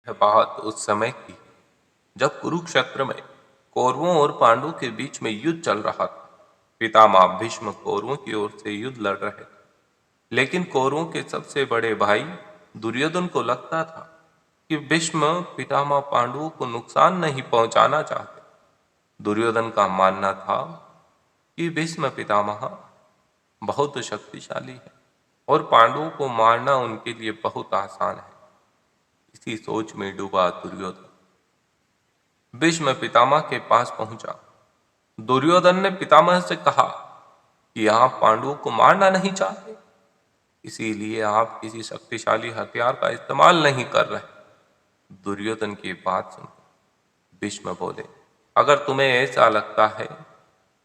यह बात उस समय की जब कुरुक्षेत्र में कौरवों और पांडवों के बीच में युद्ध चल रहा था। पितामह भीष्म कौरवों की ओर से युद्ध लड़ रहे थे, लेकिन कौरवों के सबसे बड़े भाई दुर्योधन को लगता था कि भीष्म पितामह पांडवों को नुकसान नहीं पहुंचाना चाहते। दुर्योधन का मानना था कि भीष्म पितामह बहुत शक्तिशाली है और पांडवों को मारना उनके लिए बहुत आसान है। इसी सोच में डूबा दुर्योधन भीष्म पितामह के पास पहुंचा। दुर्योधन ने पितामह से कहा कि आप पांडवों को मारना नहीं चाहते, इसीलिए आप किसी शक्तिशाली हथियार का इस्तेमाल नहीं कर रहे। दुर्योधन की बात सुनकर भीष्म बोले, अगर तुम्हें ऐसा लगता है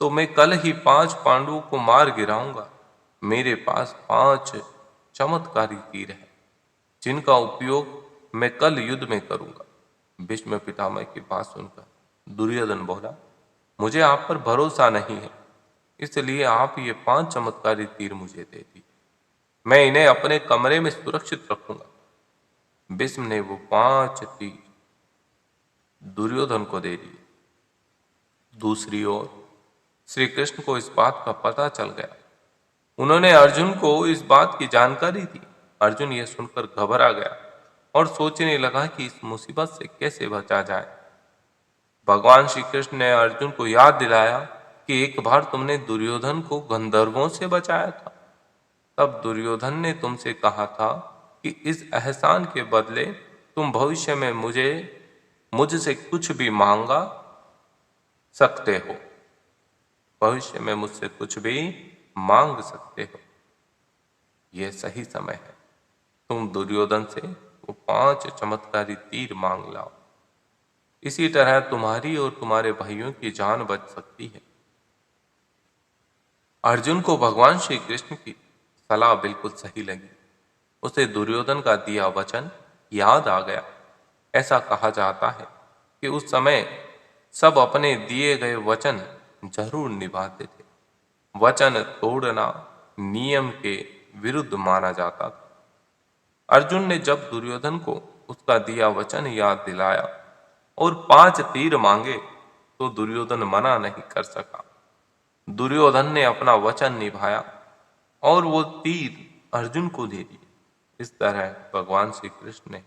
तो मैं कल ही 5 पांडवों को मार गिराऊंगा। मेरे पास 5 चमत्कारी तीर है, जिनका उपयोग मैं कल युद्ध में करूंगा। भीष्म पितामह की बात सुनकर दुर्योधन बोला, मुझे आप पर भरोसा नहीं है, इसलिए आप ये 5 चमत्कारी तीर मुझे दे दिए। मैं इन्हें अपने कमरे में सुरक्षित रखूंगा। भीष्म ने वो 5 तीर दुर्योधन को दे दिए। दूसरी ओर श्री कृष्ण को इस बात का पता चल गया। उन्होंने अर्जुन को इस बात की जानकारी दी। अर्जुन यह सुनकर घबरा गया और सोचने लगा कि इस मुसीबत से कैसे बचा जाए। भगवान श्री कृष्ण ने अर्जुन को याद दिलाया कि एक बार तुमने दुर्योधन को गंधर्वों से बचाया था। तब दुर्योधन ने तुमसे कहा था कि इस एहसान के बदले तुम भविष्य में मुझसे कुछ भी मांगा सकते हो। भविष्य में मुझसे कुछ भी मांग सकते हो। यह सही समय है, तुम दुर्योधन से वो 5 चमत्कारी तीर मांग लाओ। इसी तरह तुम्हारी और तुम्हारे भाइयों की जान बच सकती है। अर्जुन को भगवान श्री कृष्ण की सलाह बिल्कुल सही लगी। उसे दुर्योधन का दिया वचन याद आ गया। ऐसा कहा जाता है कि उस समय सब अपने दिए गए वचन जरूर निभाते थे। वचन तोड़ना नियम के विरुद्ध माना जाता था। अर्जुन ने जब दुर्योधन को उसका दिया वचन याद दिलाया और 5 तीर मांगे, तो दुर्योधन मना नहीं कर सका। दुर्योधन ने अपना वचन निभाया और वो तीर अर्जुन को दे दिए। इस तरह भगवान श्री कृष्ण ने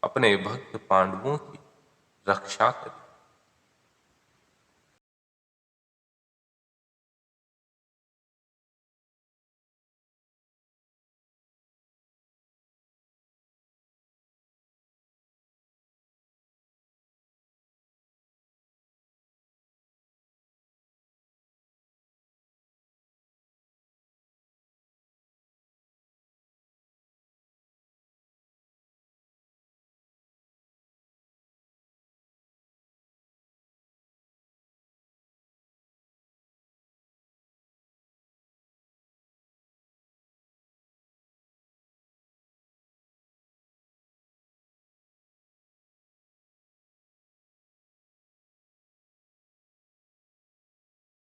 अपने भक्त पांडवों की रक्षा करी।